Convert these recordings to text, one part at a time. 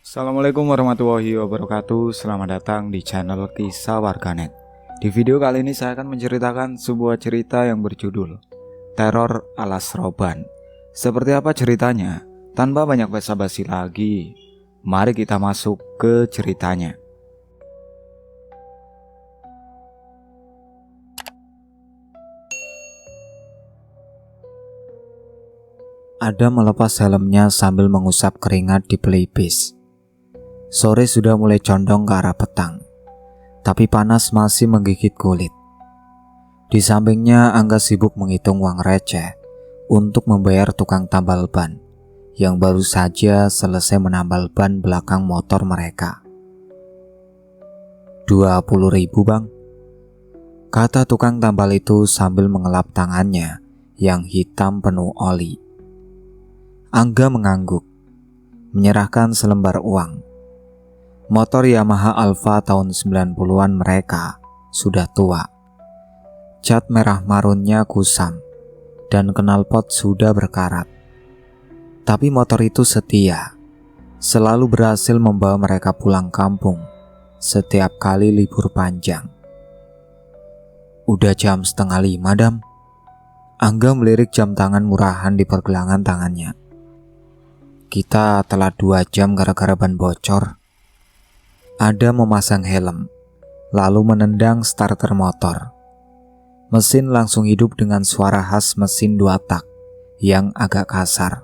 Assalamualaikum warahmatullahi wabarakatuh. Selamat datang di channel Kisah Warganet. Di video kali ini saya akan menceritakan sebuah cerita yang berjudul Teror Alas Roban. Seperti apa ceritanya? Tanpa banyak basa-basi lagi, mari kita masuk ke ceritanya. Adam melepas helmnya sambil mengusap keringat di pelipis. Sore sudah mulai condong ke arah petang, tapi panas masih menggigit kulit. Di sampingnya Angga sibuk menghitung uang receh untuk membayar tukang tambal ban yang baru saja selesai menambal ban belakang motor mereka. 20.000 bang, kata tukang tambal itu sambil mengelap tangannya yang hitam penuh oli. Angga mengangguk, menyerahkan selembar uang. Motor Yamaha Alfa tahun 90-an mereka sudah tua. Cat merah marunnya kusam dan knalpot sudah berkarat. Tapi motor itu setia, selalu berhasil membawa mereka pulang kampung setiap kali libur panjang. Udah jam 4:30, Dam. Angga melirik jam tangan murahan di pergelangan tangannya. Kita telat 2 jam gara-gara ban bocor. Adam memasang helm, lalu menendang starter motor. Mesin langsung hidup dengan suara khas mesin 2 tak yang agak kasar.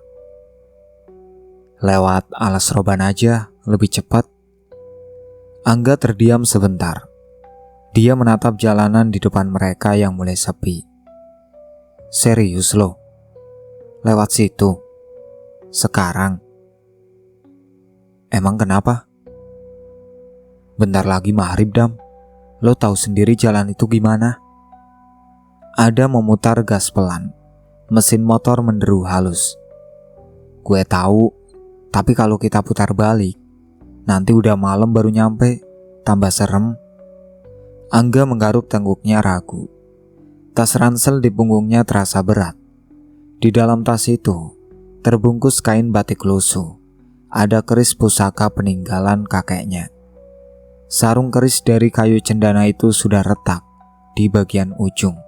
Lewat alas roban aja, lebih cepat. Angga terdiam sebentar. Dia menatap jalanan di depan mereka yang mulai sepi. Serius lo? Lewat situ? Sekarang? Emang kenapa? Bentar lagi maghrib, Dam. Lo tahu sendiri jalan itu gimana? Ada memutar gas pelan. Mesin motor menderu halus. Gue tahu, tapi kalau kita putar balik, nanti udah malam baru nyampe, tambah serem. Angga menggaruk tengguknya ragu. Tas ransel di punggungnya terasa berat. Di dalam tas itu, terbungkus kain batik lusuh. Ada keris pusaka peninggalan kakeknya. Sarung keris dari kayu cendana itu sudah retak di bagian ujung.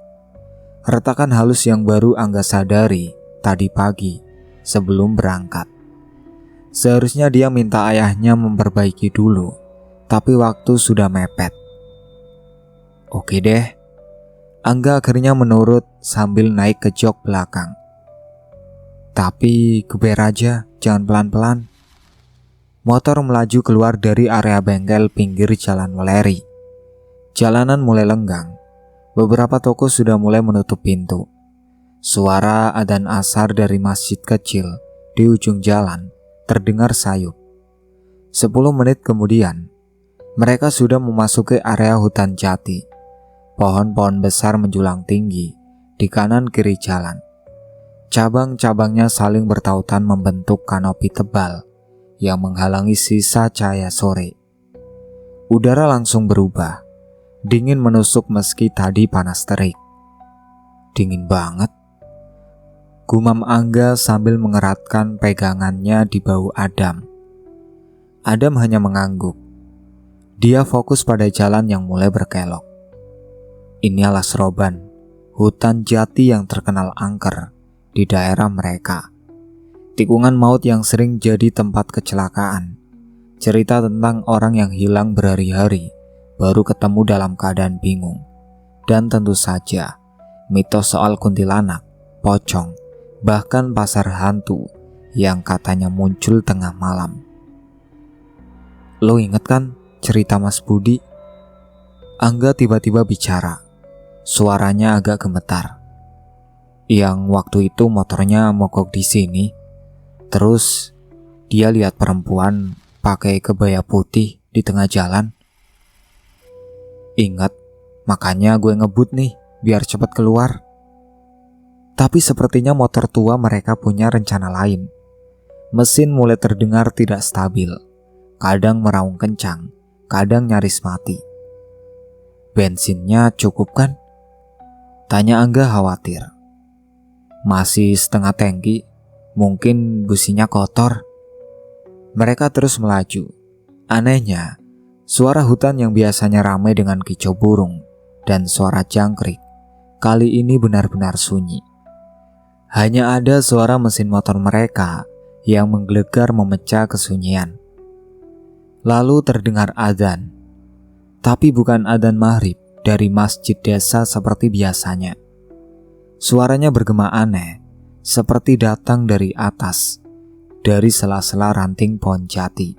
Retakan halus yang baru Angga sadari tadi pagi sebelum berangkat. Seharusnya dia minta ayahnya memperbaiki dulu, tapi waktu sudah mepet. Oke deh. Angga akhirnya menurut sambil naik ke jok belakang. Tapi geber aja, jangan pelan-pelan. Motor melaju keluar dari area bengkel pinggir jalan Weleri. Jalanan mulai lenggang. Beberapa toko sudah mulai menutup pintu. Suara adzan asar dari masjid kecil di ujung jalan terdengar sayup. 10 menit kemudian, mereka sudah memasuki area hutan jati. Pohon-pohon besar menjulang tinggi di kanan kiri jalan. Cabang-cabangnya saling bertautan membentuk kanopi tebal yang menghalangi sisa cahaya sore. Udara langsung berubah, dingin menusuk meski tadi panas terik. Dingin banget. Gumam Angga sambil mengeratkan pegangannya di bahu Adam. Adam hanya mengangguk. Dia fokus pada jalan yang mulai berkelok. Ini alas roban, hutan jati yang terkenal angker di daerah mereka. Tikungan maut yang sering jadi tempat kecelakaan. Cerita tentang orang yang hilang berhari-hari baru ketemu dalam keadaan bingung. Dan tentu saja mitos soal kuntilanak, pocong, bahkan pasar hantu yang katanya muncul tengah malam. Lo inget kan cerita Mas Budi? Angga tiba-tiba bicara. Suaranya agak gemetar. Yang waktu itu motornya mogok di sini. Terus dia lihat perempuan pakai kebaya putih di tengah jalan. Ingat, makanya gue ngebut nih biar cepat keluar. Tapi sepertinya motor tua mereka punya rencana lain. Mesin mulai terdengar tidak stabil. Kadang meraung kencang, kadang nyaris mati. Bensinnya cukup kan? Tanya Angga khawatir. Masih setengah tangki. Mungkin businya kotor. Mereka terus melaju. Anehnya, suara hutan yang biasanya ramai dengan kicau burung dan suara jangkrik kali ini benar-benar sunyi. Hanya ada suara mesin motor mereka yang menggelegar memecah kesunyian. Lalu terdengar adzan, tapi bukan adzan maghrib dari masjid desa seperti biasanya. Suaranya bergema aneh, seperti datang dari atas, dari sela-sela ranting pohon jati.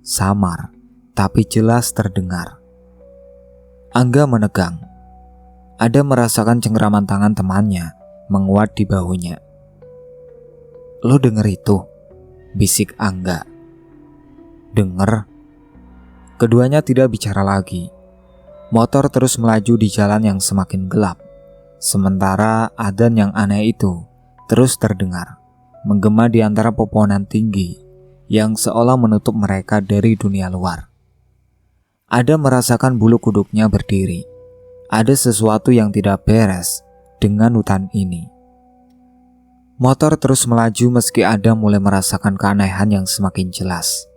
Samar, tapi jelas terdengar. Angga menegang. Adam merasakan cengkeraman tangan temannya menguat di bahunya. "Lo denger itu?" bisik Angga. "Denger?" Keduanya tidak bicara lagi. Motor terus melaju di jalan yang semakin gelap. Sementara adzan yang aneh itu terus terdengar, menggema di antara pepohonan tinggi yang seolah menutup mereka dari dunia luar. Adam merasakan bulu kuduknya berdiri. Ada sesuatu yang tidak beres dengan hutan ini. Motor terus melaju meski Adam mulai merasakan keanehan yang semakin jelas.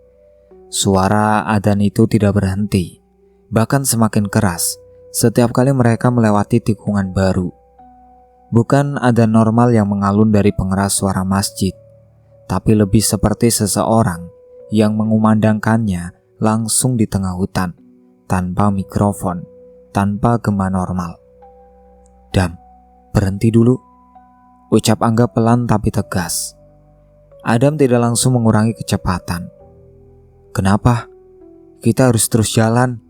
Suara adzan itu tidak berhenti, bahkan semakin keras setiap kali mereka melewati tikungan baru. Bukan adzan normal yang mengalun dari pengeras suara masjid, tapi lebih seperti seseorang yang mengumandangkannya langsung di tengah hutan, tanpa mikrofon, tanpa gema normal. "Dam, berhenti dulu," ucap Angga pelan tapi tegas. Adam tidak langsung mengurangi kecepatan. "Kenapa? Kita harus terus jalan."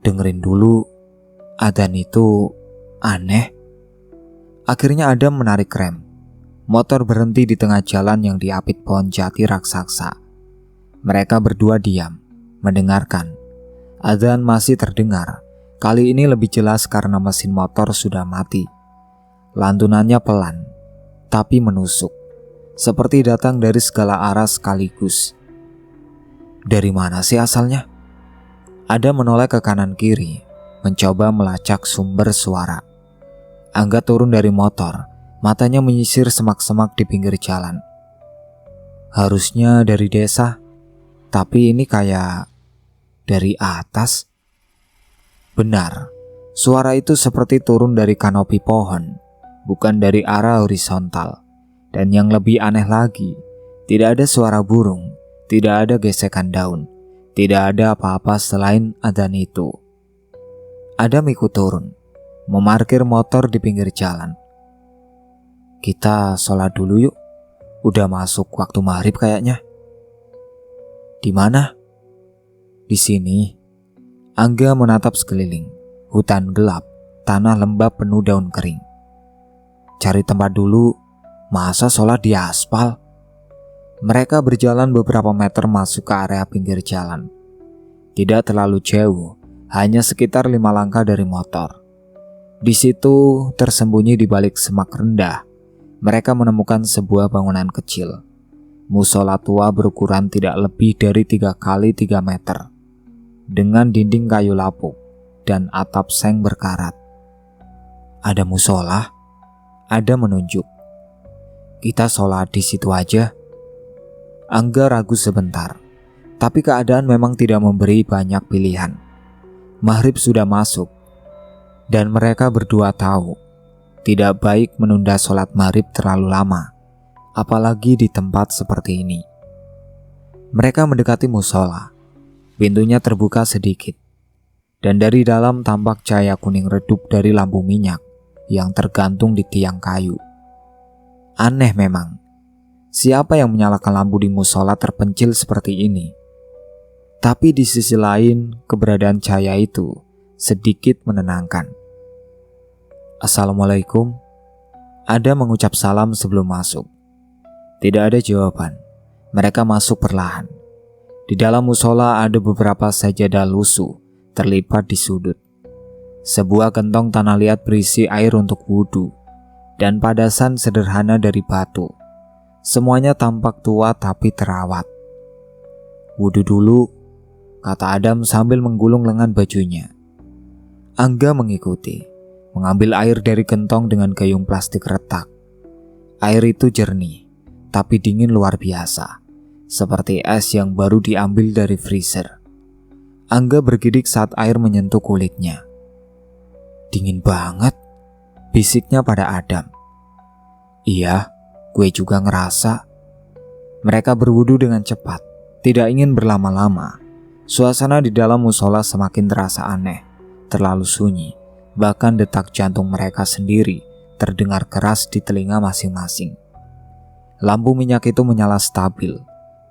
"Dengerin dulu, adzan itu aneh." Akhirnya Adam menarik rem. Motor berhenti di tengah jalan yang diapit pohon jati raksasa. Mereka berdua diam, mendengarkan. Adzan masih terdengar. Kali ini lebih jelas karena mesin motor sudah mati. Lantunannya pelan, tapi menusuk, seperti datang dari segala arah sekaligus. "Dari mana sih asalnya?" Adam menoleh ke kanan kiri, mencoba melacak sumber suara. Angga turun dari motor, matanya menyisir semak-semak di pinggir jalan. "Harusnya dari desa, tapi ini kayak dari atas." Benar, suara itu seperti turun dari kanopi pohon, bukan dari arah horizontal. Dan yang lebih aneh lagi, tidak ada suara burung, tidak ada gesekan daun, tidak ada apa-apa selain adzan itu. Adam ikut turun, memarkir motor di pinggir jalan. "Kita sholat dulu yuk, udah masuk waktu maghrib kayaknya." "Di mana?" "Di sini." Angga menatap sekeliling. Hutan gelap, tanah lembab penuh daun kering. "Cari tempat dulu, masa sholat di aspal?" Mereka berjalan beberapa meter masuk ke area pinggir jalan. Tidak terlalu jauh, hanya sekitar 5 langkah dari motor. Di situ, tersembunyi di balik semak rendah, mereka menemukan sebuah bangunan kecil. Musola tua berukuran tidak lebih dari 3 kali 3 meter. Dengan dinding kayu lapuk dan atap seng berkarat. "Ada musola?" Ada menunjuk. "Kita sholat di situ aja." Angga ragu sebentar, tapi keadaan memang tidak memberi banyak pilihan. Maghrib sudah masuk, dan mereka berdua tahu tidak baik menunda sholat maghrib terlalu lama, apalagi di tempat seperti ini. Mereka mendekati musola. Pintunya terbuka sedikit, dan dari dalam tampak cahaya kuning redup dari lampu minyak yang tergantung di tiang kayu. Aneh memang, siapa yang menyalakan lampu di musola terpencil seperti ini? Tapi di sisi lain, keberadaan cahaya itu sedikit menenangkan. "Assalamualaikum." Ada mengucap salam sebelum masuk. Tidak ada jawaban. Mereka masuk perlahan. Di dalam musola ada beberapa sajadah lusuh terlipat di sudut. Sebuah kantong tanah liat berisi air untuk wudhu dan padasan sederhana dari batu. Semuanya tampak tua tapi terawat. "Wudhu dulu," kata Adam sambil menggulung lengan bajunya. Angga mengikuti, mengambil air dari kantong dengan gayung plastik retak. Air itu jernih, tapi dingin luar biasa. seperti es yang baru diambil dari freezer. Angga bergidik saat air menyentuh kulitnya. "Dingin banget," bisiknya pada Adam. "Iya, gue juga ngerasa." Mereka berwudu dengan cepat, tidak ingin berlama-lama. Suasana di dalam musola semakin terasa aneh, terlalu sunyi. Bahkan detak jantung mereka sendiri terdengar keras di telinga masing-masing. Lampu minyak itu menyala stabil,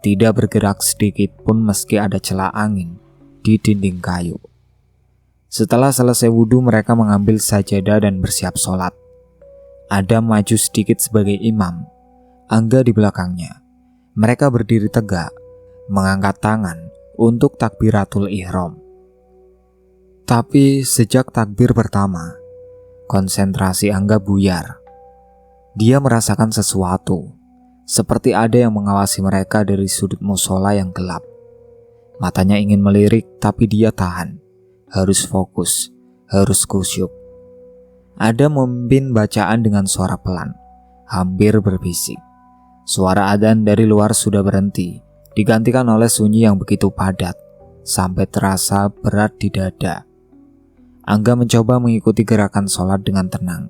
tidak bergerak sedikit pun meski ada celah angin di dinding kayu. Setelah selesai wudhu, mereka mengambil sajadah dan bersiap sholat. Adam maju sedikit sebagai imam, Angga di belakangnya. Mereka berdiri tegak, mengangkat tangan untuk takbiratul ihram. Tapi sejak takbir pertama, konsentrasi Angga buyar. Dia merasakan sesuatu, seperti ada yang mengawasi mereka dari sudut musola yang gelap. Matanya ingin melirik, tapi dia tahan. Harus fokus, harus khusyuk. Ada memimpin bacaan dengan suara pelan, hampir berbisik. Suara adzan dari luar sudah berhenti, digantikan oleh sunyi yang begitu padat, sampai terasa berat di dada. Angga mencoba mengikuti gerakan sholat dengan tenang,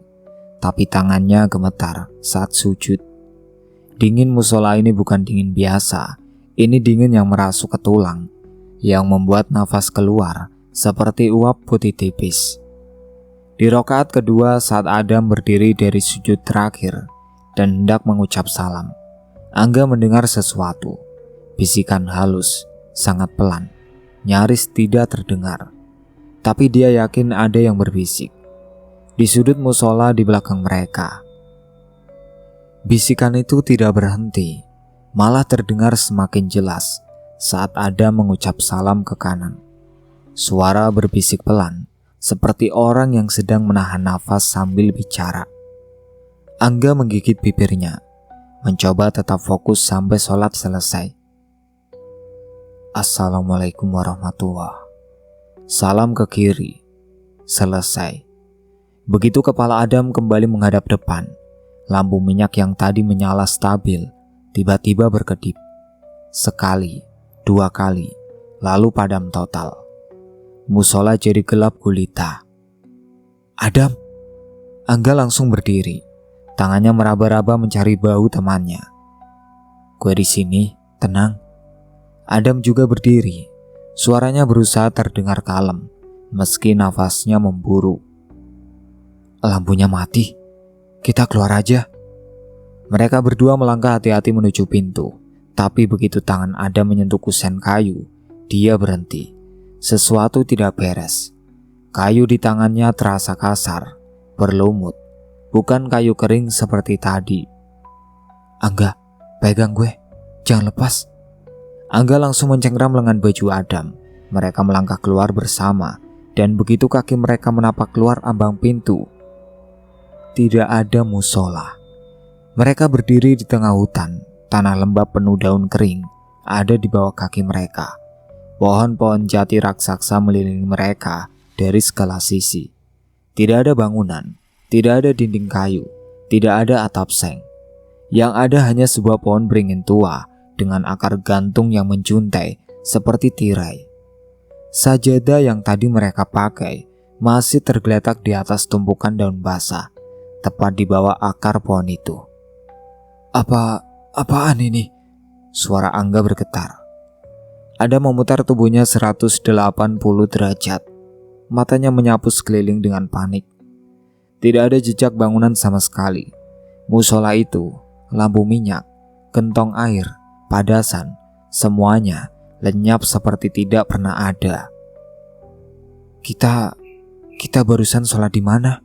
tapi tangannya gemetar saat sujud. Dingin musola ini bukan dingin biasa, ini dingin yang merasuk ke tulang, yang membuat nafas keluar seperti uap putih tipis. Di rakaat kedua, saat Adam berdiri dari sujud terakhir dan hendak mengucap salam, Angga mendengar sesuatu. Bisikan halus, sangat pelan, nyaris tidak terdengar. Tapi dia yakin ada yang berbisik. Di sudut musola di belakang mereka. Bisikan itu tidak berhenti, malah terdengar semakin jelas saat Adam mengucap salam ke kanan. Suara berbisik pelan, seperti orang yang sedang menahan nafas sambil bicara. Angga menggigit bibirnya, mencoba tetap fokus sampai sholat selesai. Assalamualaikum warahmatullahi. Salam ke kiri. Selesai. Begitu kepala Adam kembali menghadap depan, lampu minyak yang tadi menyala stabil tiba-tiba berkedip. Sekali, dua kali, lalu padam total. Musola jadi gelap gulita. "Adam!" Angga langsung berdiri. Tangannya meraba-raba mencari bahu temannya. "Gue di sini, tenang." Adam juga berdiri. Suaranya berusaha terdengar kalem, meski nafasnya memburu. "Lampunya mati. Kita keluar aja." Mereka berdua melangkah hati-hati menuju pintu. Tapi begitu tangan Adam menyentuh kusen kayu, dia berhenti. Sesuatu tidak beres. Kayu di tangannya terasa kasar, berlumut. Bukan kayu kering seperti tadi. "Angga, pegang gue. Jangan lepas." Angga langsung mencengkram lengan baju Adam. Mereka melangkah keluar bersama. Dan begitu kaki mereka menapak keluar ambang pintu, tidak ada musola. Mereka berdiri di tengah hutan. Tanah lembab penuh daun kering ada di bawah kaki mereka. Pohon-pohon jati raksasa melilingi mereka dari segala sisi. Tidak ada bangunan, tidak ada dinding kayu, tidak ada atap seng. Yang ada hanya sebuah pohon beringin tua dengan akar gantung yang menjuntai seperti tirai. Sajadah yang tadi mereka pakai masih tergeletak di atas tumpukan daun basah, tepat di bawah akar pohon itu. Apaan ini?" Suara Angga bergetar. Ada memutar tubuhnya 180 derajat. Matanya menyapu sekeliling dengan panik. Tidak ada jejak bangunan sama sekali. Musola itu, lampu minyak, gentong air, padasan, semuanya lenyap seperti tidak pernah ada. Kita barusan sholat di mana?"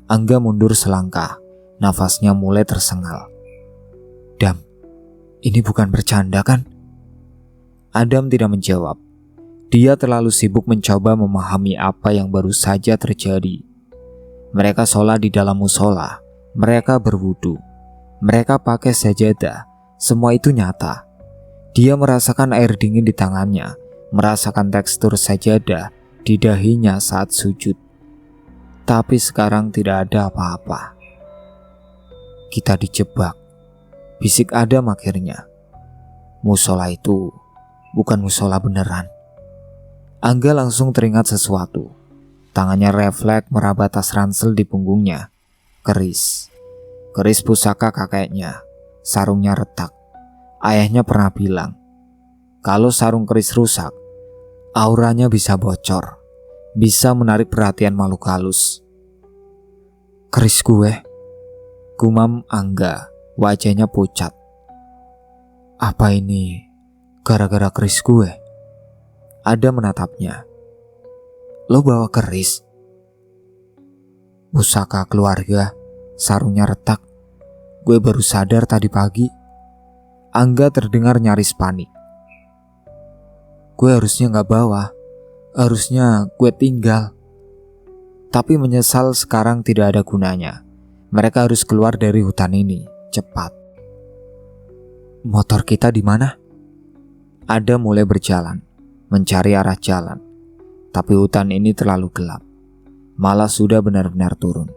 Angga mundur selangkah, nafasnya mulai tersengal. "Dam, ini bukan bercanda kan?" Adam tidak menjawab. Dia terlalu sibuk mencoba memahami apa yang baru saja terjadi. Mereka sholat di dalam musola, mereka berwudu, mereka pakai sajadah, semua itu nyata. Dia merasakan air dingin di tangannya, merasakan tekstur sajadah di dahinya saat sujud. Tapi sekarang tidak ada apa-apa. "Kita dijebak," bisik Adam akhirnya. musola itu bukan musola beneran. Angga langsung teringat sesuatu. Tangannya refleks meraba tas ransel di punggungnya. Keris pusaka kakeknya. Sarungnya retak. Ayahnya pernah bilang, kalau sarung keris rusak, auranya bisa bocor, bisa menarik perhatian makhluk halus. Keris gue, gumam Angga, wajahnya pucat. Apa ini gara-gara keris gue? Adam menatapnya. Lo bawa keris? Pusaka keluarga, sarungnya retak. Gue baru sadar tadi pagi. Angga terdengar nyaris panik. Gue harusnya gak bawa. Harusnya gue tinggal. Tapi menyesal sekarang tidak ada gunanya. Mereka harus keluar dari hutan ini, cepat. Motor kita di mana? Adam mulai berjalan, mencari arah jalan. Tapi hutan ini terlalu gelap. Malah sudah benar-benar turun.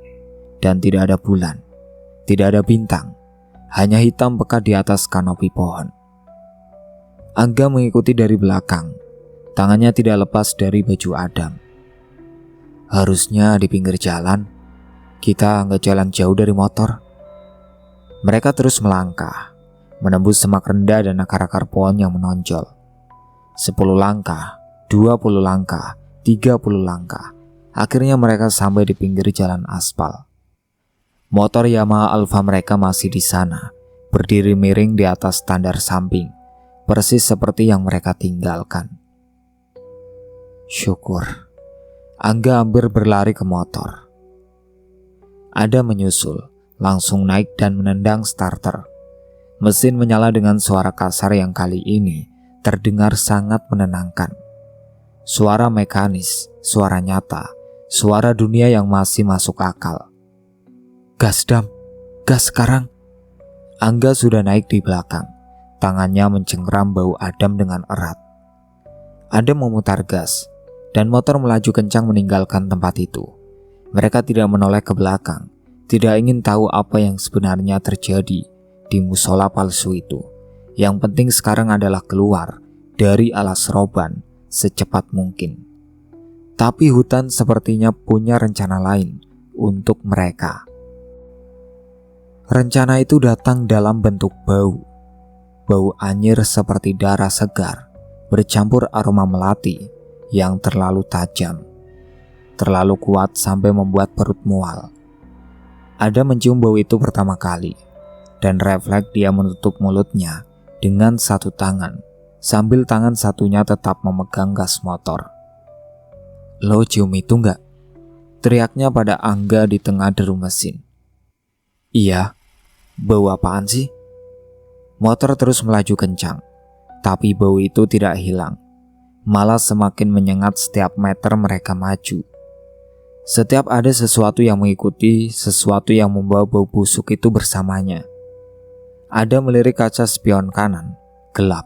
Dan tidak ada bulan. Tidak ada bintang. Hanya hitam pekat di atas kanopi pohon. Angga mengikuti dari belakang. Tangannya tidak lepas dari baju Adam. Harusnya di pinggir jalan. Kita nggak jalan jauh dari motor. Mereka terus melangkah, menembus semak rendah dan akar-akar pohon yang menonjol. 10 langkah, 20 langkah, 30 langkah. Akhirnya mereka sampai di pinggir jalan aspal. Motor Yamaha Alfa mereka masih di sana, berdiri miring di atas standar samping, persis seperti yang mereka tinggalkan. Syukur. Angga hampir berlari ke motor. Ada menyusul, langsung naik dan menendang starter. Mesin menyala dengan suara kasar yang kali ini terdengar sangat menenangkan. Suara mekanis, suara nyata, suara dunia yang masih masuk akal. Gas Dam, gas sekarang. Angga sudah naik di belakang. Tangannya mencengkram bau Adam dengan erat. Adam memutar gas, dan motor melaju kencang meninggalkan tempat itu. Mereka tidak menoleh ke belakang, tidak ingin tahu apa yang sebenarnya terjadi di musola palsu itu. Yang penting sekarang adalah keluar dari alas roban secepat mungkin. Tapi hutan sepertinya punya rencana lain untuk mereka. Rencana itu datang dalam bentuk bau. Bau anyir seperti darah segar, bercampur aroma melati yang terlalu tajam, terlalu kuat sampai membuat perut mual. Ada mencium bau itu pertama kali, dan refleks dia menutup mulutnya dengan satu tangan, sambil tangan satunya tetap memegang gas motor. Lo cium itu enggak? Teriaknya pada Angga di tengah deru mesin. Iya. Bau apaan sih? Motor terus melaju kencang, tapi bau itu tidak hilang. Malah semakin menyengat setiap meter mereka maju. Setiap ada sesuatu yang mengikuti, sesuatu yang membawa bau busuk itu bersamanya. Ada melirik kaca spion kanan, gelap.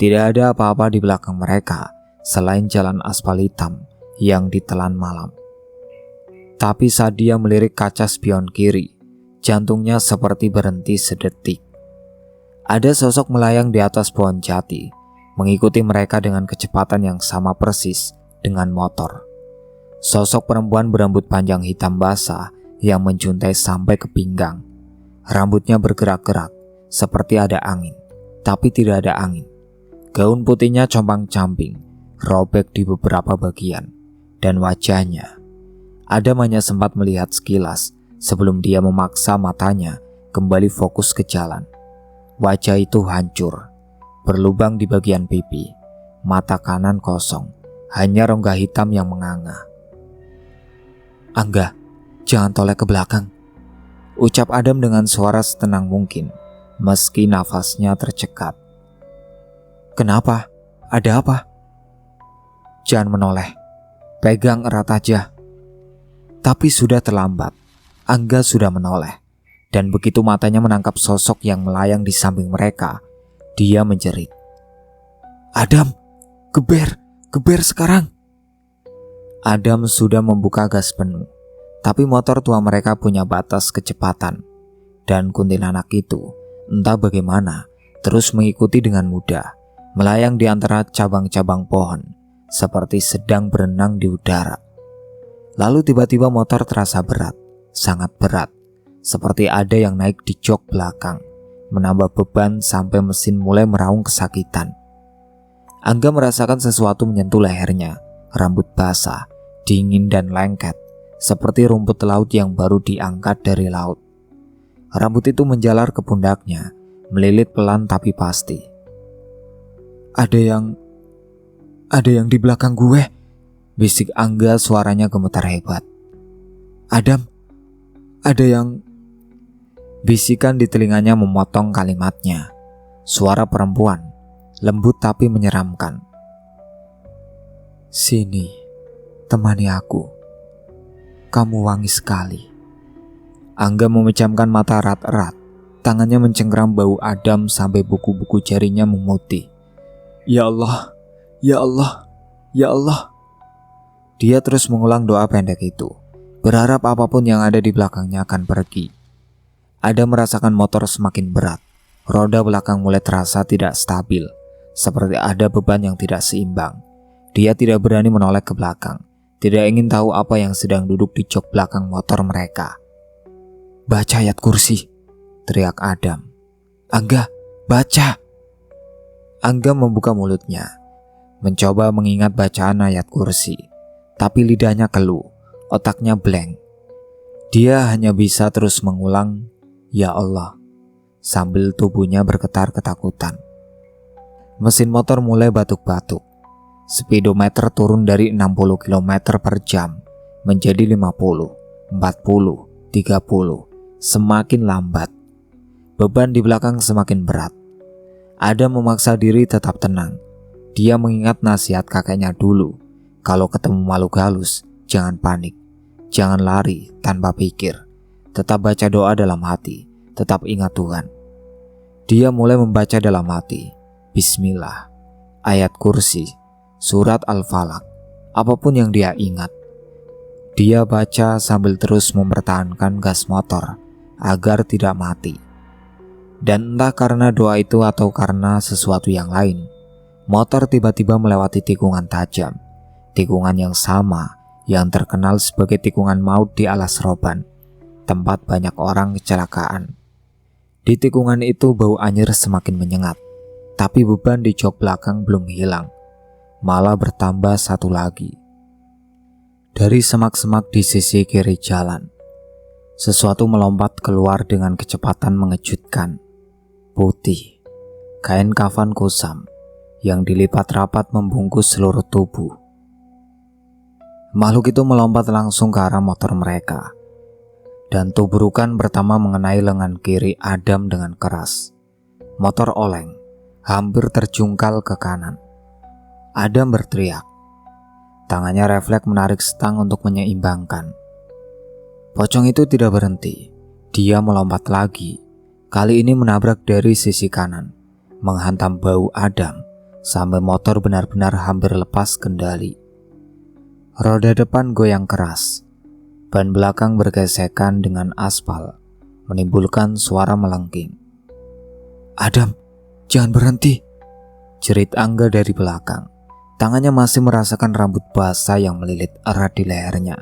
Tidak ada apa-apa di belakang mereka selain jalan aspal hitam yang ditelan malam. Tapi saat dia melirik kaca spion kiri, jantungnya seperti berhenti sedetik. Ada sosok melayang di atas pohon jati, mengikuti mereka dengan kecepatan yang sama persis dengan motor. Sosok perempuan berambut panjang hitam basah yang menjuntai sampai ke pinggang. Rambutnya bergerak-gerak, seperti ada angin, tapi tidak ada angin. Gaun putihnya compang-camping, robek di beberapa bagian, dan wajahnya. Adam hanya sempat melihat sekilas sebelum dia memaksa matanya kembali fokus ke jalan. Wajah itu hancur, berlubang di bagian pipi, mata kanan kosong, hanya rongga hitam yang menganga. Angga, jangan toleh ke belakang, ucap Adam dengan suara setenang mungkin, meski nafasnya tercekat. Kenapa? Ada apa? Jangan menoleh, pegang erat aja. Tapi sudah terlambat. Angga sudah menoleh, dan begitu matanya menangkap sosok yang melayang di samping mereka, dia menjerit. Adam, geber sekarang. Adam sudah membuka gas penuh, tapi motor tua mereka punya batas kecepatan, dan kuntilanak itu, entah bagaimana, terus mengikuti dengan mudah, melayang di antara cabang-cabang pohon, seperti sedang berenang di udara. Lalu tiba-tiba motor terasa berat, sangat berat, seperti ada yang naik di jok belakang, menambah beban sampai mesin mulai meraung kesakitan. Angga merasakan sesuatu menyentuh lehernya, rambut basah, dingin dan lengket, seperti rumput laut yang baru diangkat dari laut. Rambut itu menjalar ke pundaknya, melilit pelan tapi pasti. Ada yang di belakang gue, bisik Angga, suaranya gemetar hebat. Adam, ada yang... Bisikan di telinganya memotong kalimatnya. Suara perempuan, lembut tapi menyeramkan. Sini, temani aku. Kamu wangi sekali. Angga memejamkan mata erat-erat. Tangannya mencengkram bau Adam sampai buku-buku jarinya memutih. Ya Allah, ya Allah, ya Allah. Dia terus mengulang doa pendek itu, berharap apapun yang ada di belakangnya akan pergi. Adam merasakan motor semakin berat. Roda belakang mulai terasa tidak stabil, seperti ada beban yang tidak seimbang. Dia tidak berani menoleh ke belakang, tidak ingin tahu apa yang sedang duduk di jok belakang motor mereka. Baca ayat kursi, teriak Adam. Angga, baca. Angga membuka mulutnya, mencoba mengingat bacaan ayat kursi, tapi lidahnya keluh, otaknya blank. Dia hanya bisa terus mengulang, Ya Allah, sambil tubuhnya bergetar ketakutan. Mesin motor mulai batuk-batuk. Speedometer turun dari 60 km per jam menjadi 50, 40, 30, semakin lambat. Beban di belakang semakin berat. Adam memaksa diri tetap tenang. Dia mengingat nasihat kakeknya dulu, kalau ketemu makhluk halus, jangan panik, jangan lari tanpa pikir. Tetap baca doa dalam hati, tetap ingat Tuhan. Dia mulai membaca dalam hati, Bismillah, ayat kursi, surat Al-Falaq, apapun yang dia ingat. Dia baca sambil terus mempertahankan gas motor agar tidak mati. Dan entah karena doa itu atau karena sesuatu yang lain, motor tiba-tiba melewati tikungan tajam. Tikungan yang sama yang terkenal sebagai tikungan maut di Alas Roban, tempat banyak orang kecelakaan. Di tikungan itu bau anyir semakin menyengat, tapi beban di jok belakang belum hilang, malah bertambah satu lagi. Dari semak-semak di sisi kiri jalan, sesuatu melompat keluar dengan kecepatan mengejutkan. Putih, kain kafan kusam yang dilipat rapat membungkus seluruh tubuh. Makhluk itu melompat langsung ke arah motor mereka, dan tubrukan pertama mengenai lengan kiri Adam dengan keras. Motor oleng, hampir terjungkal ke kanan. Adam berteriak. Tangannya refleks menarik stang untuk menyeimbangkan. Pocong itu tidak berhenti. Dia melompat lagi. Kali ini menabrak dari sisi kanan, menghantam bahu Adam sampai motor benar-benar hampir lepas kendali. Roda depan goyang keras. Ban belakang bergesekan dengan aspal, menimbulkan suara melengking. Adam, jangan berhenti, jerit Angga dari belakang. Tangannya masih merasakan rambut basah yang melilit erat di lehernya.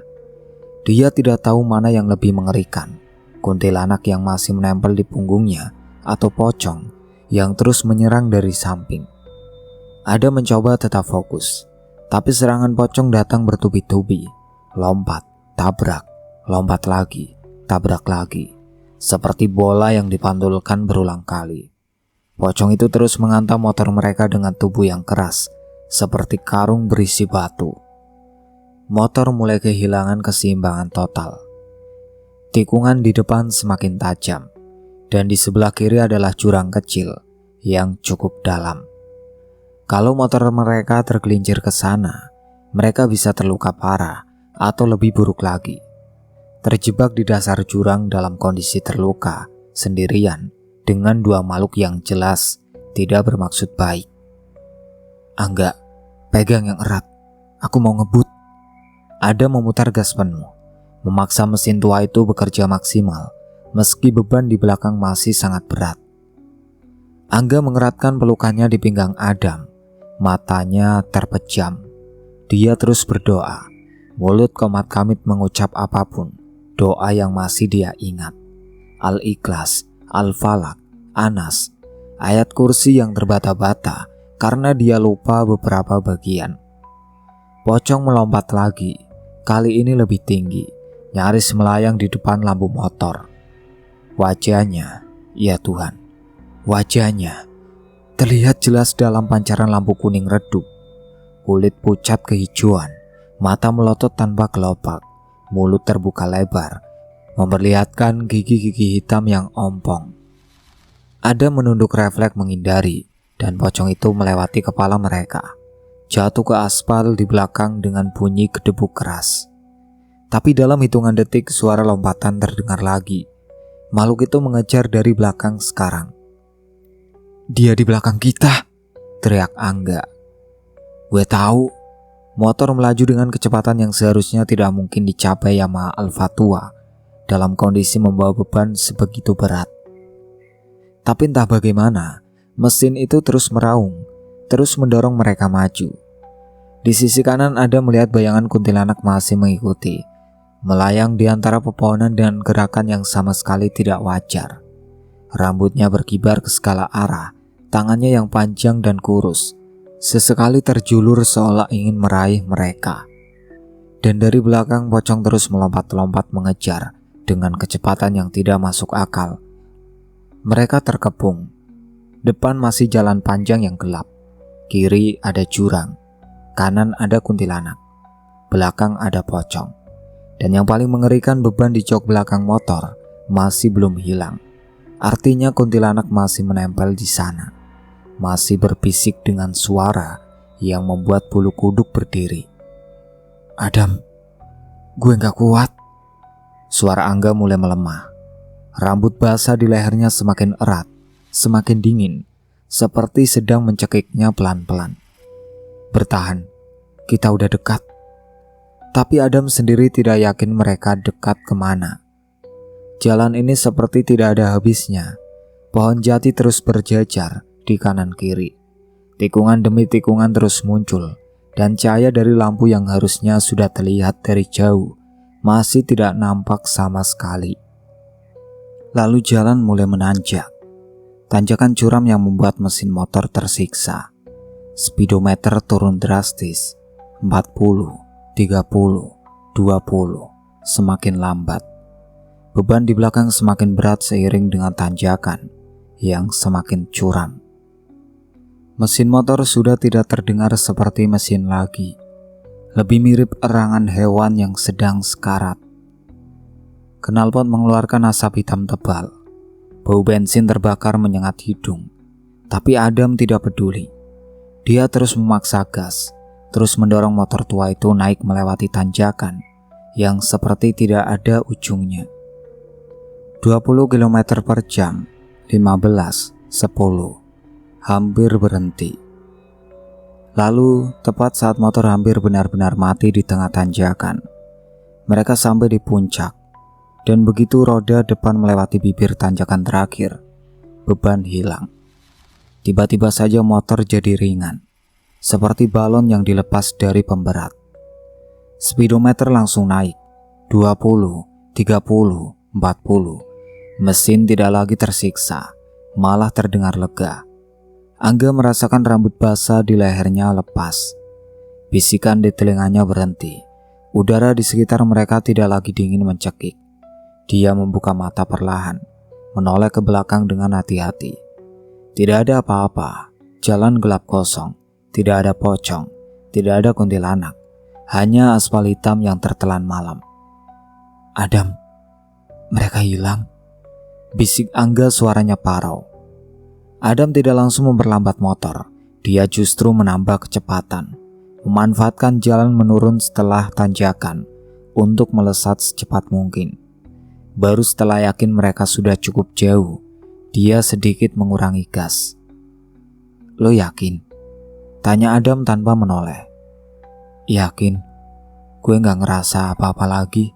Dia tidak tahu mana yang lebih mengerikan, kuntilanak yang masih menempel di punggungnya atau pocong yang terus menyerang dari samping. Adam mencoba tetap fokus, tapi serangan pocong datang bertubi-tubi, lompat, tabrak, lompat lagi, tabrak lagi, seperti bola yang dipantulkan berulang kali. Pocong itu terus menghantam motor mereka dengan tubuh yang keras, seperti karung berisi batu. Motor mulai kehilangan keseimbangan total. Tikungan di depan semakin tajam, dan di sebelah kiri adalah jurang kecil yang cukup dalam. Kalau motor mereka tergelincir ke sana, mereka bisa terluka parah atau lebih buruk lagi, terjebak di dasar jurang dalam kondisi terluka, sendirian, dengan dua makhluk yang jelas tidak bermaksud baik. Angga, pegang yang erat, aku mau ngebut. Adam memutar gas penuh, memaksa mesin tua itu bekerja maksimal, meski beban di belakang masih sangat berat. Angga mengeratkan pelukannya di pinggang Adam. Matanya terpejam. Dia terus berdoa. Mulut komat kamit mengucap apapun. Doa yang masih dia ingat. Al-Ikhlas, Al-Falaq, Anas. Ayat kursi yang terbata-bata karena dia lupa beberapa bagian. Pocong melompat lagi. Kali ini lebih tinggi. Nyaris melayang di depan lampu motor. Wajahnya, ya Tuhan, wajahnya terlihat jelas dalam pancaran lampu kuning redup. Kulit pucat kehijauan, mata melotot tanpa kelopak, mulut terbuka lebar, memperlihatkan gigi-gigi hitam yang ompong. Adam menunduk refleks menghindari, dan pocong itu melewati kepala mereka, jatuh ke aspal di belakang dengan bunyi gedebuk keras. Tapi dalam hitungan detik suara lompatan terdengar lagi. Makhluk itu mengejar dari belakang sekarang. "Dia di belakang kita," teriak Angga. "Gue tahu." Motor melaju dengan kecepatan yang seharusnya tidak mungkin dicapai Yamaha Alfa tua dalam kondisi membawa beban sebegitu berat. Tapi entah bagaimana, mesin itu terus meraung, terus mendorong mereka maju. Di sisi kanan ada melihat bayangan kuntilanak masih mengikuti, melayang di antara pepohonan dan gerakan yang sama sekali tidak wajar. Rambutnya berkibar ke segala arah, tangannya yang panjang dan kurus, sesekali terjulur seolah ingin meraih mereka. Dan dari belakang pocong terus melompat-lompat mengejar dengan kecepatan yang tidak masuk akal. Mereka terkepung. Depan masih jalan panjang yang gelap. Kiri ada jurang, kanan ada kuntilanak, belakang ada pocong. Dan yang paling mengerikan, beban di jok belakang motor masih belum hilang. Artinya kuntilanak masih menempel di sana. Masih berbisik dengan suara yang membuat bulu kuduk berdiri. "Adam, gue gak kuat." Suara Angga mulai melemah. Rambut basah di lehernya semakin erat, semakin dingin, seperti sedang mencekiknya pelan-pelan. "Bertahan, kita udah dekat." Tapi Adam sendiri tidak yakin mereka dekat kemana. Jalan ini seperti tidak ada habisnya. Pohon jati terus berjajar di kanan kiri. Tikungan demi tikungan terus muncul, dan cahaya dari lampu yang harusnya sudah terlihat dari jauh masih tidak nampak sama sekali. Lalu jalan mulai menanjak. Tanjakan curam yang membuat mesin motor tersiksa. Speedometer turun drastis, 40, 30, 20, semakin lambat. Beban di belakang semakin berat seiring dengan tanjakan yang semakin curam. Mesin motor sudah tidak terdengar seperti mesin lagi. Lebih mirip erangan hewan yang sedang sekarat. Knalpot mengeluarkan asap hitam tebal. Bau bensin terbakar menyengat hidung. Tapi Adam tidak peduli. Dia terus memaksa gas, terus mendorong motor tua itu naik melewati tanjakan yang seperti tidak ada ujungnya. 20 km per jam, 15, 10, hampir berhenti. Lalu, tepat saat motor hampir benar-benar mati di tengah tanjakan, mereka sampai di puncak, dan begitu roda depan melewati bibir tanjakan terakhir, beban hilang. Tiba-tiba saja motor jadi ringan, seperti balon yang dilepas dari pemberat. Speedometer langsung naik, 20, 30, 40. Mesin tidak lagi tersiksa, malah terdengar lega. Angga merasakan rambut basah di lehernya lepas. Bisikan di telinganya berhenti. Udara di sekitar mereka tidak lagi dingin mencekik. Dia membuka mata perlahan, menoleh ke belakang dengan hati-hati. Tidak ada apa-apa, jalan gelap kosong. Tidak ada pocong, tidak ada kuntilanak, hanya aspal hitam yang tertelan malam. "Adam, mereka hilang," bisik Angga, suaranya parau. Adam tidak langsung memperlambat motor, dia justru menambah kecepatan, memanfaatkan jalan menurun setelah tanjakan untuk melesat secepat mungkin. Baru setelah yakin mereka sudah cukup jauh, dia sedikit mengurangi gas. "Lo yakin?" tanya Adam tanpa menoleh. "Yakin, gue gak ngerasa apa-apa lagi."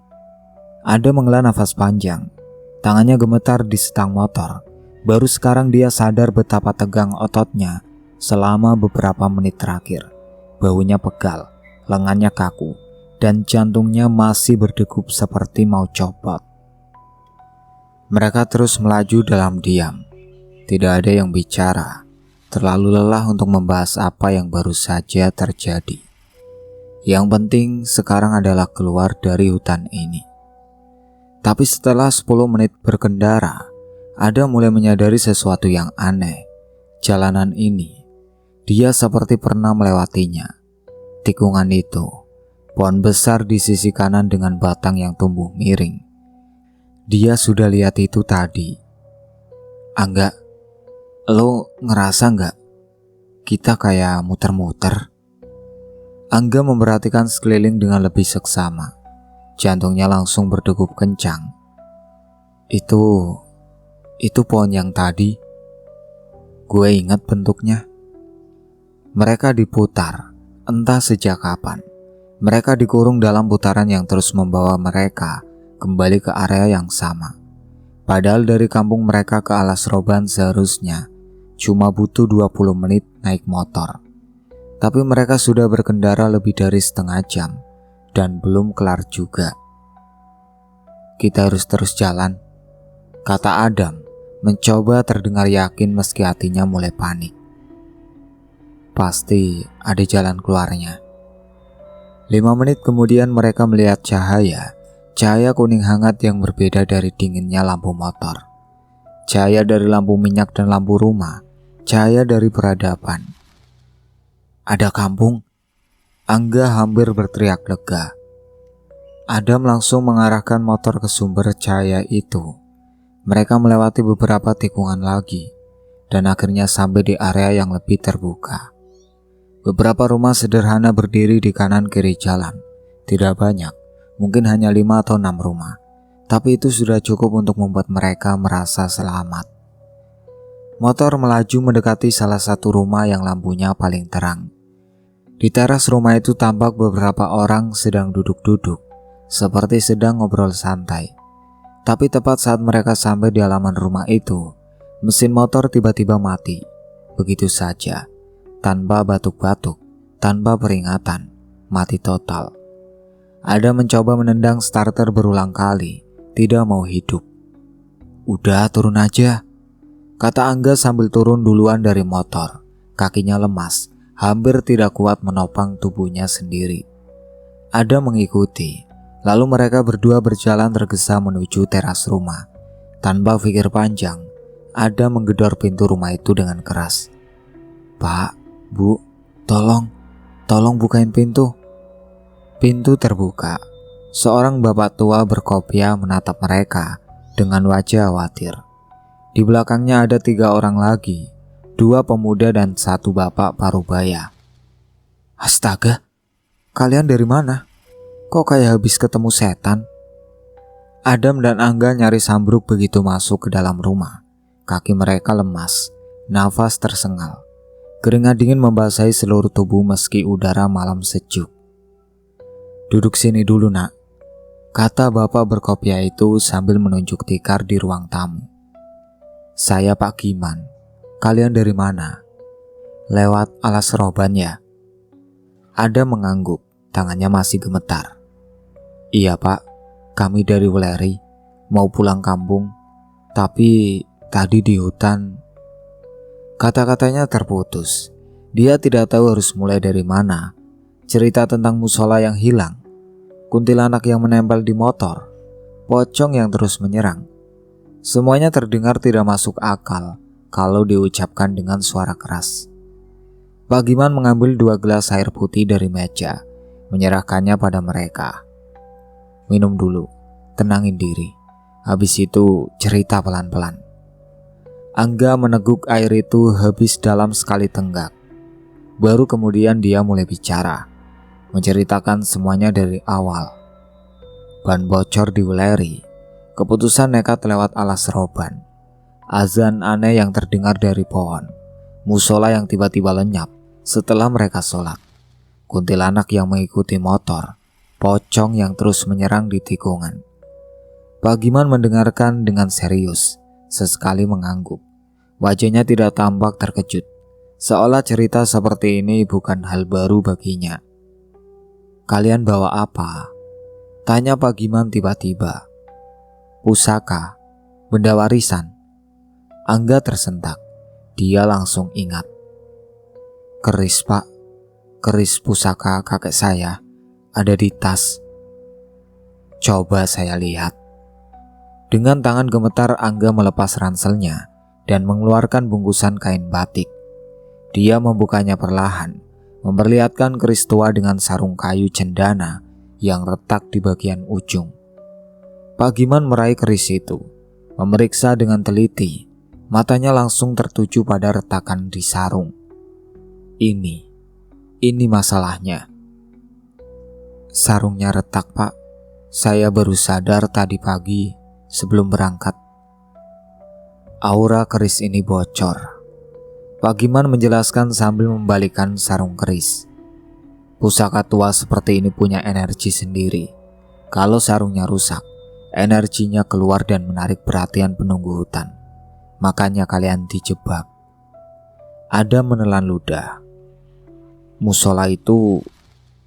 Adam menghela nafas panjang. Tangannya gemetar di setang motor, Baru sekarang dia sadar betapa tegang ototnya selama beberapa menit terakhir. Baunya pegal, lengannya kaku, dan jantungnya masih berdegup seperti mau copot. Mereka terus melaju dalam diam. Tidak ada yang bicara, terlalu lelah untuk membahas apa yang baru saja terjadi. Yang penting sekarang adalah keluar dari hutan ini. Tapi setelah 10 menit berkendara, Adam mulai menyadari sesuatu yang aneh. Jalanan ini, dia seperti pernah melewatinya. Tikungan itu, pohon besar di sisi kanan dengan batang yang tumbuh miring. Dia sudah lihat itu tadi. Angga, lo ngerasa nggak? Kita kayak muter-muter. Angga memperhatikan sekeliling dengan lebih seksama. Jantungnya langsung berdegup kencang. Itu pohon yang tadi. Gue ingat bentuknya. Mereka diputar, entah sejak kapan. Mereka dikurung dalam putaran yang terus membawa mereka kembali ke area yang sama. Padahal dari kampung mereka ke Alas Roban seharusnya cuma butuh 20 menit naik motor. Tapi mereka sudah berkendara lebih dari setengah jam dan belum kelar juga. Kita harus terus jalan, kata Adam, mencoba terdengar yakin meski hatinya mulai panik. Pasti ada jalan keluarnya. 5 menit kemudian mereka melihat cahaya kuning hangat yang berbeda dari dinginnya lampu motor. Cahaya dari lampu minyak dan lampu rumah, cahaya dari peradaban. Ada kampung. Angga hampir berteriak lega. Adam langsung mengarahkan motor ke sumber cahaya itu. Mereka melewati beberapa tikungan lagi dan akhirnya sampai di area yang lebih terbuka. Beberapa rumah sederhana berdiri di kanan kiri jalan. Tidak banyak, mungkin hanya 5 atau 6 rumah. Tapi itu sudah cukup untuk membuat mereka merasa selamat. Motor melaju mendekati salah satu rumah yang lampunya paling terang. Di teras rumah itu tampak beberapa orang sedang duduk-duduk, seperti sedang ngobrol santai. Tapi tepat saat mereka sampai di halaman rumah itu, mesin motor tiba-tiba mati. Begitu saja, tanpa batuk-batuk, tanpa peringatan, mati total. Ada mencoba menendang starter berulang kali, tidak mau hidup. Udah turun aja, kata Angga sambil turun duluan dari motor. Kakinya lemas, hampir tidak kuat menopang tubuhnya sendiri. Ada mengikuti, lalu mereka berdua berjalan tergesa menuju teras rumah. Tanpa pikir panjang, Ada menggedor pintu rumah itu dengan keras. Pak, Bu, tolong bukain pintu. Pintu terbuka. Seorang bapak tua berkopiah menatap mereka dengan wajah khawatir. Di belakangnya ada 3 orang lagi, 2 pemuda dan 1 bapak parubaya. Astaga, kalian dari mana? Kok kayak habis ketemu setan? Adam dan Angga nyaris ambruk begitu masuk ke dalam rumah. Kaki mereka lemas, nafas tersengal. Keringat dingin membasahi seluruh tubuh meski udara malam sejuk. Duduk sini dulu nak, kata bapak berkopiah itu sambil menunjuk tikar di ruang tamu. Saya Pak Giman, kalian dari mana? Lewat Alas Roban ya? Adam mengangguk, tangannya masih gemetar. Iya Pak, kami dari Weleri, mau pulang kampung, tapi tadi di hutan. Kata-katanya terputus. Dia tidak tahu harus mulai dari mana. Cerita tentang musola yang hilang, kuntilanak yang menempel di motor, pocong yang terus menyerang. Semuanya terdengar tidak masuk akal kalau diucapkan dengan suara keras. Pak Giman mengambil 2 gelas air putih dari meja, menyerahkannya pada mereka. Minum dulu, tenangin diri. Habis itu cerita pelan-pelan. Angga meneguk air itu habis dalam sekali tenggak. Baru kemudian dia mulai bicara, menceritakan semuanya dari awal. Ban bocor di Weleri, keputusan nekat lewat Alas Roban, azan aneh yang terdengar dari pohon, musola yang tiba-tiba lenyap setelah mereka sholat, kuntilanak yang mengikuti motor, pocong yang terus menyerang di tikungan. Pak Giman mendengarkan dengan serius, sesekali mengangguk, Wajahnya tidak tampak terkejut, seolah cerita seperti ini bukan hal baru baginya. "Kalian bawa apa?" tanya Pak Giman tiba-tiba. "Pusaka, benda warisan." Angga tersentak. Dia langsung ingat. "Keris, Pak. Keris pusaka kakek saya ada di tas." "Coba saya lihat." Dengan tangan gemetar Angga melepas ranselnya dan mengeluarkan bungkusan kain batik. Dia membukanya perlahan, memperlihatkan keris tua dengan sarung kayu cendana yang retak di bagian ujung. Pak Giman meraih keris itu, memeriksa dengan teliti. Matanya langsung tertuju pada retakan di sarung. Ini masalahnya. "Sarungnya retak, Pak. Saya baru sadar tadi pagi sebelum berangkat." "Aura keris ini bocor," Pak Giman menjelaskan sambil membalikkan sarung keris. "Pusaka tua seperti ini punya energi sendiri. Kalau sarungnya rusak, energinya keluar dan menarik perhatian penunggu hutan. Makanya kalian dijebak." Adam menelan ludah. "Musola itu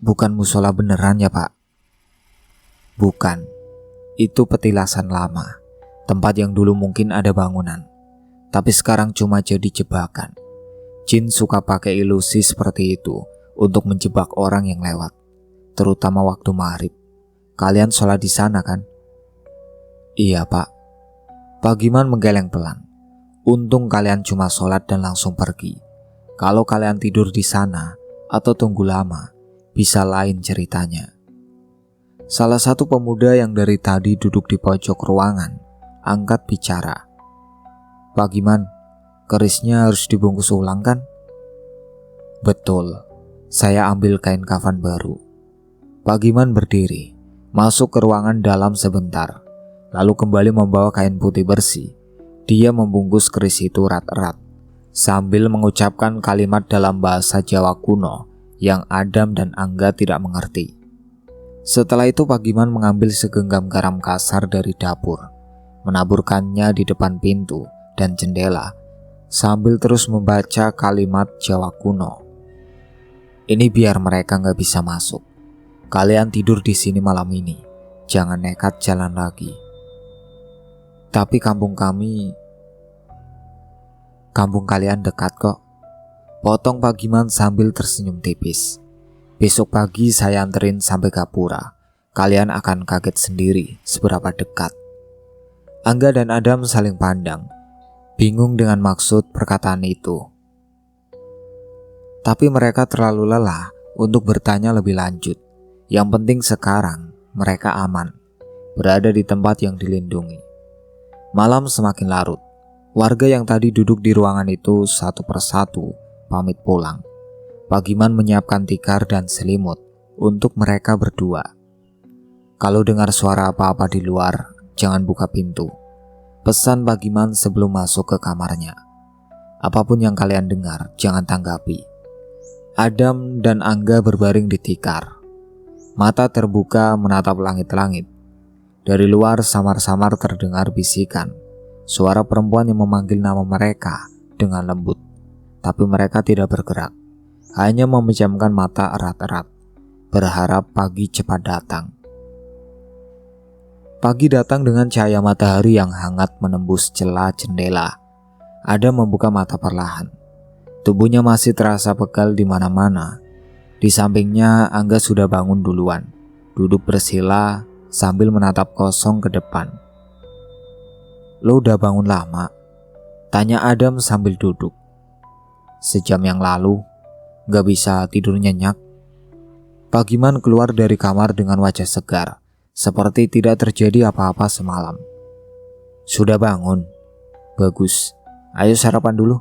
bukan musola beneran ya, Pak?" "Bukan. Itu petilasan lama. Tempat yang dulu mungkin ada bangunan, tapi sekarang cuma jadi jebakan. Jin suka pakai ilusi seperti itu untuk menjebak orang yang lewat, terutama waktu maghrib. Kalian sholat di sana kan?" "Iya, Pak." Pak Giman menggeleng pelan. "Untung kalian cuma sholat dan langsung pergi. Kalau kalian tidur di sana atau tunggu lama, bisa lain ceritanya." Salah satu pemuda yang dari tadi duduk di pojok ruangan angkat bicara. "Pak Giman, kerisnya harus dibungkus ulang kan?" "Betul, saya ambil kain kafan baru." Pak Giman berdiri, masuk ke ruangan dalam sebentar, lalu kembali membawa kain putih bersih. Dia membungkus keris itu erat-erat, sambil mengucapkan kalimat dalam bahasa Jawa kuno yang Adam dan Angga tidak mengerti. Setelah itu Pak Giman mengambil segenggam garam kasar dari dapur, menaburkannya di depan pintu dan jendela, sambil terus membaca kalimat Jawa kuno. "Ini biar mereka gak bisa masuk. Kalian tidur di sini malam ini, jangan nekat jalan lagi. Tapi kampung kalian dekat kok," potong Pak Giman sambil tersenyum tipis. "Besok pagi saya anterin sampai Gapura. Kalian akan kaget sendiri seberapa dekat." Angga dan Adam saling pandang, bingung dengan maksud perkataan itu. Tapi mereka terlalu lelah untuk bertanya lebih lanjut. Yang penting sekarang mereka aman, berada di tempat yang dilindungi. Malam semakin larut. Warga yang tadi duduk di ruangan itu satu persatu pamit pulang. Pak Giman menyiapkan tikar dan selimut untuk mereka berdua. "Kalau dengar suara apa-apa di luar, jangan buka pintu," pesan Pak Giman sebelum masuk ke kamarnya. "Apapun yang kalian dengar, jangan tanggapi." Adam dan Angga berbaring di tikar. Mata terbuka menatap langit-langit. Dari luar samar-samar terdengar bisikan, suara perempuan yang memanggil nama mereka dengan lembut. Tapi mereka tidak bergerak, hanya memejamkan mata erat-erat, berharap pagi cepat datang. Pagi datang dengan cahaya matahari yang hangat menembus celah jendela. Adam membuka mata perlahan. Tubuhnya masih terasa pegal di mana-mana. Di sampingnya Angga sudah bangun duluan, duduk bersila sambil menatap kosong ke depan. "Lo udah bangun lama?" tanya Adam sambil duduk. "Sejam yang lalu. Gak bisa tidur nyenyak." Pak Giman keluar dari kamar dengan wajah segar, seperti tidak terjadi apa-apa semalam. "Sudah bangun? Bagus. Ayo sarapan dulu.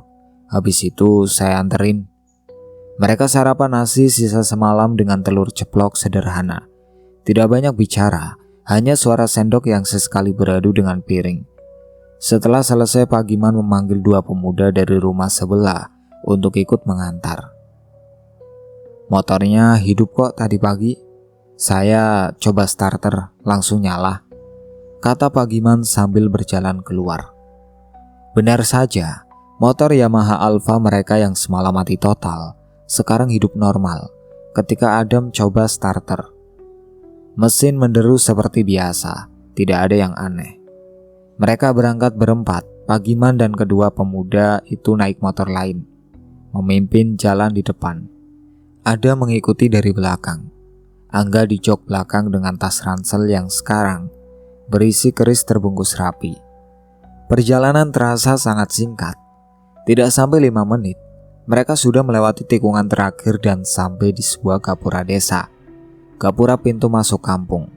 Habis itu saya anterin." Mereka sarapan nasi sisa semalam dengan telur ceplok sederhana. Tidak banyak bicara, hanya suara sendok yang sesekali beradu dengan piring. Setelah selesai, Pak Giman memanggil dua pemuda dari rumah sebelah untuk ikut mengantar. "Motornya hidup kok tadi pagi. Saya coba starter, langsung nyala," kata Pak Giman sambil berjalan keluar. Benar saja, Motor Yamaha Alfa mereka yang semalam mati total sekarang hidup normal ketika Adam coba starter. Mesin menderu seperti biasa, tidak ada yang aneh. Mereka berangkat berempat, Pagiman dan kedua pemuda itu naik motor lain, memimpin jalan di depan. Ada mengikuti dari belakang. Angga di jok belakang dengan tas ransel yang sekarang berisi keris terbungkus rapi. Perjalanan terasa sangat singkat. Tidak sampai 5 menit, mereka sudah melewati tikungan terakhir dan sampai di sebuah gapura desa. Gapura pintu masuk kampung.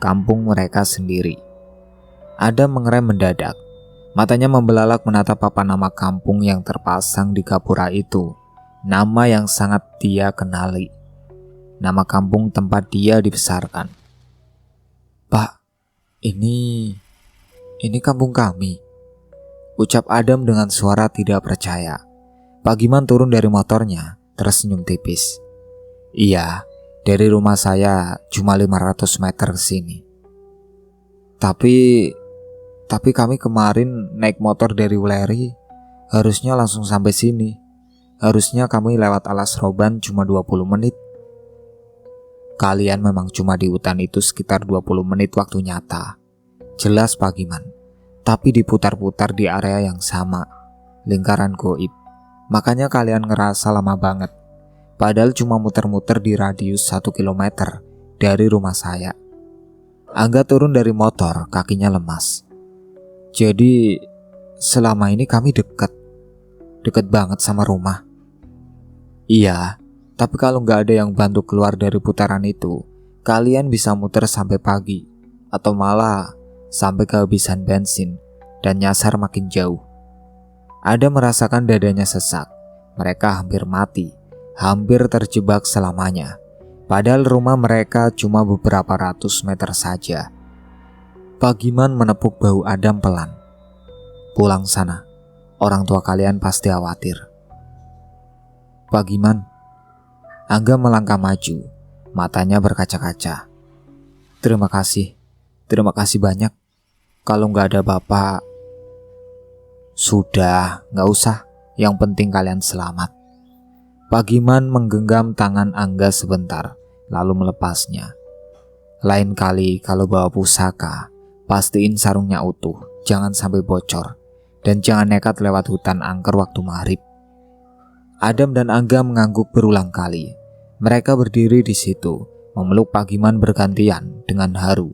Kampung mereka sendiri. Adam mengerem mendadak. Matanya membelalak menatap papan nama kampung yang terpasang di gapura itu. Nama yang sangat dia kenali. Nama kampung tempat dia dibesarkan. "Pak, ini kampung kami," ucap Adam dengan suara tidak percaya. Pagiman turun dari motornya, tersenyum tipis. "Iya, dari rumah saya cuma 500 meter ke sini. Tapi kami kemarin naik motor dari Wuleri, harusnya langsung sampai sini. Harusnya kami lewat Alas Roban cuma 20 menit. Kalian memang cuma di hutan itu sekitar 20 menit waktu nyata. Jelas Pagiman. Tapi diputar-putar di area yang sama, lingkaran goib. Makanya kalian ngerasa lama banget. Padahal cuma muter-muter di radius 1 kilometer dari rumah saya." Angga turun dari motor, kakinya lemas. "Jadi selama ini kami dekat banget sama rumah." "Iya, tapi kalau nggak ada yang bantu keluar dari putaran itu, kalian bisa muter sampai pagi, atau malah sampai kehabisan bensin dan nyasar makin jauh." Ada merasakan dadanya sesak. Mereka hampir mati, hampir terjebak selamanya. Padahal rumah mereka cuma beberapa ratus meter saja. Pagiman menepuk bahu Adam pelan. "Pulang sana, orang tua kalian pasti khawatir." "Pagiman." Angga melangkah maju, matanya berkaca-kaca. Terima kasih banyak. Kalau nggak ada bapak..." "Sudah, nggak usah. Yang penting kalian selamat." Pagiman menggenggam tangan Angga sebentar, lalu melepasnya. "Lain kali kalau bawa pusaka, pastiin sarungnya utuh, jangan sampai bocor. Dan jangan nekat lewat hutan angker waktu maghrib." Adam dan Angga mengangguk berulang kali. Mereka berdiri di situ, memeluk Pagiman bergantian dengan haru.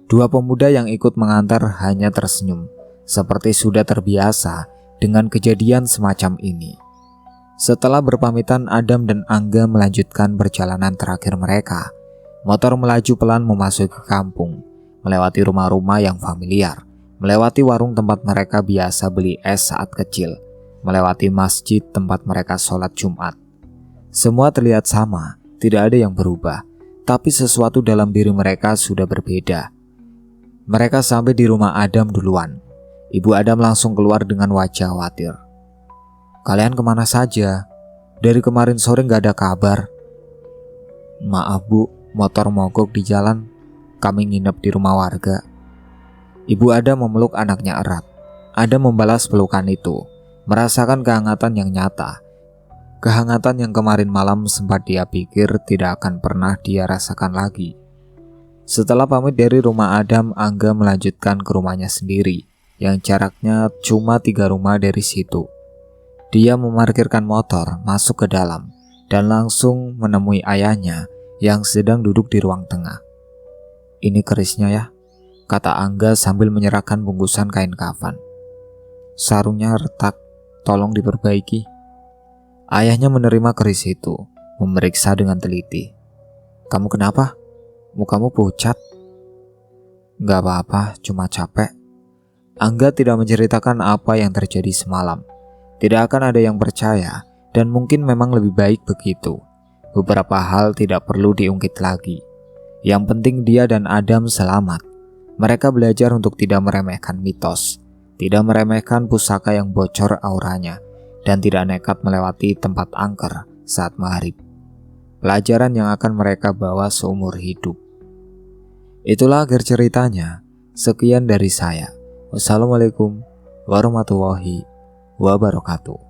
Dua pemuda yang ikut mengantar hanya tersenyum, seperti sudah terbiasa dengan kejadian semacam ini. Setelah berpamitan, Adam dan Angga melanjutkan perjalanan terakhir mereka. Motor melaju pelan memasuki kampung, melewati rumah-rumah yang familiar, melewati warung tempat mereka biasa beli es saat kecil, melewati masjid tempat mereka sholat Jumat. Semua terlihat sama, tidak ada yang berubah, tapi sesuatu dalam diri mereka sudah berbeda. Mereka sampai di rumah Adam duluan. Ibu Adam langsung keluar dengan wajah khawatir. "Kalian kemana saja? Dari kemarin sore gak ada kabar." "Maaf Bu, motor mogok di jalan. Kami nginep di rumah warga." Ibu Adam memeluk anaknya erat. Adam membalas pelukan itu, merasakan kehangatan yang nyata. Kehangatan yang kemarin malam sempat dia pikir tidak akan pernah dia rasakan lagi. Setelah pamit dari rumah Adam, Angga melanjutkan ke rumahnya sendiri, yang jaraknya cuma 3 rumah dari situ. Dia memarkirkan motor, masuk ke dalam, dan langsung menemui ayahnya yang sedang duduk di ruang tengah. "Ini kerisnya ya," kata Angga sambil menyerahkan bungkusan kain kafan. "Sarungnya retak, tolong diperbaiki." Ayahnya menerima keris itu, memeriksa dengan teliti. "Kamu kenapa? Mukamu pucat." "Gak apa-apa, cuma capek." Angga tidak menceritakan apa yang terjadi semalam. Tidak akan ada yang percaya, dan mungkin memang lebih baik begitu. Beberapa hal tidak perlu diungkit lagi. Yang penting dia dan Adam selamat. Mereka belajar untuk tidak meremehkan mitos, tidak meremehkan pusaka yang bocor auranya, dan tidak nekat melewati tempat angker saat maghrib. Pelajaran yang akan mereka bawa seumur hidup. Itulah akhir ceritanya. Sekian dari saya. Wassalamualaikum warahmatullahi wabarakatuh.